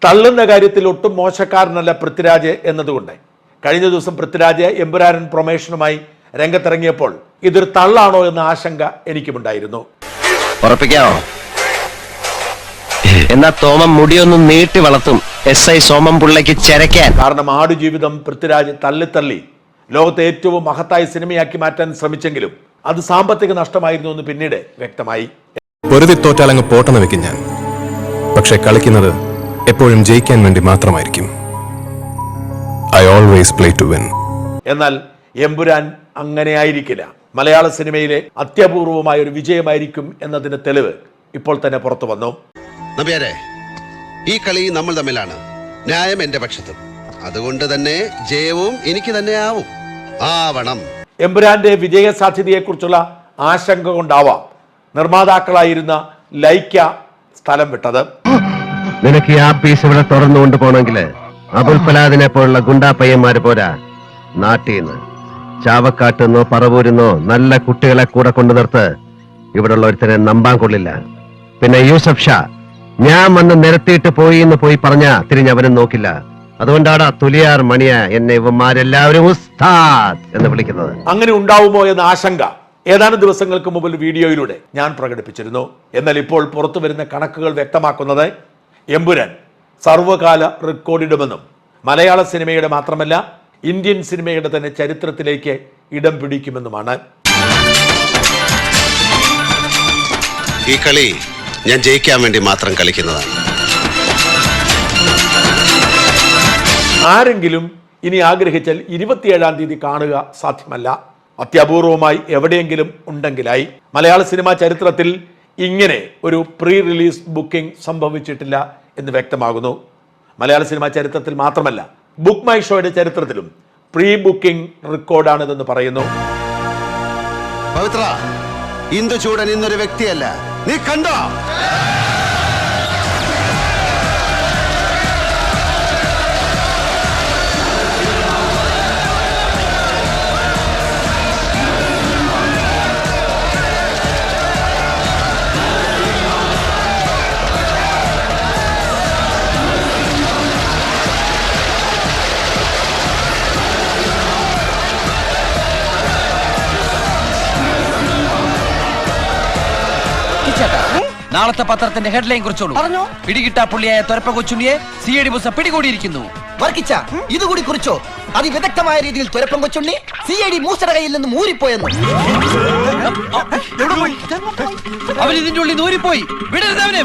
തള്ളുന്ന കാര്യത്തിൽ ഒട്ടും മോശക്കാരനല്ല പൃഥ്വിരാജ് എന്നതുകൊണ്ട് കഴിഞ്ഞ ദിവസം പൃഥ്വിരാജ് എമ്പുരാനൻ പ്രൊമേഷനുമായി രംഗത്തിറങ്ങിയപ്പോൾ ഇതൊരു തള്ളാണോ എന്ന ആശങ്ക എനിക്കുമുണ്ടായിരുന്നു. ഉറപ്പിക്കാവോ? എന്നാ തോമം മുടിയൊന്നും നീട്ടി വളർത്തും SI സോമം പിള്ളയ്ക്ക് ചെരക്കാൻ. കാരണം ആടുജീവിതം പൃഥ്വിരാജ് തള്ളി ലോകത്തെ ഏറ്റവും മഹത്തായ സിനിമയാക്കി മാറ്റാൻ ശ്രമിച്ചെങ്കിലും അത് സാമ്പത്തിക നഷ്ടമായിരുന്നു എന്ന് പിന്നീട് വ്യക്തമായി. പൊരുതി തോറ്റാലങ്ങ് പോട്ടെന്ന് വെക്കും ഞാൻ. പക്ഷെ കളിക്കുന്നത് എപ്പോഴും ജയിക്കാൻ വേണ്ടി മാത്രമായിരിക്കും. I always play to win. എന്നാൽ എമ്പുരാൻ അങ്ങനെ ആയിരിക്കില്ല. മലയാള സിനിമയിലെ അത്യപൂർവമായ ഒരു വിജയമായിരിക്കും എന്നതിന് തെളിവ് ഇപ്പോൾ തന്നെ പുറത്തു വന്നു. നമ്പ്യാരെ, ഈ കളി നമ്മൾ തമ്മിലാണ്. ന്യായം എന്റെ പക്ഷത്തും. അതുകൊണ്ട് തന്നെ ജയവും എനിക്ക് തന്നെ ആവണം. എമ്പുരാന്റെ വിജയ സാധ്യതയെക്കുറിച്ചുള്ള ആശങ്ക കൊണ്ടാവാം നിർമ്മാതാക്കളായിരുന്ന ലൈക്ക സ്ഥലം വിട്ടത്. നിനക്ക് ഈ ആപ്പീസ് ഇവിടെ തുറന്നുകൊണ്ട് പോണെങ്കിൽ അബുൽ ഫലാദിനെ പോലുള്ള ഗുണ്ടാ പയ്യന്മാര് പോരാ. നാട്ടീന്ന് ചാവക്കാട്ടുന്നോ പറവൂരിന്നോ നല്ല കുട്ടികളെ കൂടെ കൊണ്ടു നിർത്ത്. ഇവിടെയുള്ള ഒരുത്തനെ നമ്പാൻ കൊള്ളില്ല. പിന്നെ യൂസഫ് ഷാ ഞാൻ വന്ന് നിരത്തിയിട്ട് പോയി പറഞ്ഞ തിരിഞ്ഞവനും നോക്കില്ല. അതുകൊണ്ടാണ് തുലിയാർ മണിയ എന്നെ ഇവന്മാരെല്ലാവരും ഉസ്താദ് എന്ന് വിളിക്കുന്നത്. അങ്ങനെ ഉണ്ടാവുമോ എന്ന ആശങ്ക ഏതാനും ദിവസങ്ങൾക്ക് മുമ്പ് വീഡിയോയിലൂടെ ഞാൻ പ്രകടിപ്പിച്ചിരുന്നു. എന്നാൽ ഇപ്പോൾ പുറത്തു വരുന്ന കണക്കുകൾ വ്യക്തമാക്കുന്നത് എമ്പുരാൻ സർവകാല റെക്കോർഡിടുമെന്നും മലയാള സിനിമയുടെ മാത്രമല്ല ഇന്ത്യൻ സിനിമയുടെ തന്നെ ചരിത്രത്തിലേക്ക് ഇടം പിടിക്കുമെന്നുമാണ്. ഈ കളി ഞാൻ ജയിക്കാൻ വേണ്ടി മാത്രം കളിക്കുന്നതാണ്. ആരെങ്കിലും ഇനി ആഗ്രഹിച്ചാൽ 27-ാം തീയതി കാണുക സാധ്യമല്ല. അത്യപൂർവമായി എവിടെയെങ്കിലും ഉണ്ടെങ്കിലായി. മലയാള സിനിമാ ചരിത്രത്തിൽ ഇങ്ങനെ ഒരു പ്രീ റിലീസ് ബുക്കിംഗ് സംഭവിച്ചിട്ടില്ല എന്ന് വ്യക്തമാകുന്നു. മലയാള സിനിമാ ചരിത്രത്തിൽ മാത്രമല്ല ബുക്ക് മൈ ഷോയുടെ ചരിത്രത്തിലും പ്രീ ബുക്കിംഗ് റെക്കോർഡാണിതെന്ന് പറയുന്നു. പവിത്ര, ഇന്ദുചൂടൻ ഇന്നൊരു വ്യക്തിയല്ല, നീ കണ്ടോ? നാളത്തെ പത്രത്തിന്റെ ഹെഡ്ലൈൻ കുറിച്ചോളൂ. പിടികിട്ടാ പുള്ളിയായ തൊരപ്പ കൊച്ചുണ്ണിയെ CID ബുസ പിടികൂടിയിരിക്കുന്നു. ഇതുകൂടി കുറിച്ചോ? അതിവിദഗ്ധമായ രീതിയിൽ തൊരപ്പം കൊച്ചുണ്ണി CID മൂസയുടെ കയ്യിൽ നിന്ന് ഊരിപ്പോയെന്ന്. അവൻ ഇതിന്റെ ഉള്ളിൽ ഊരിപ്പോയി. വിടരുത് അവനെ.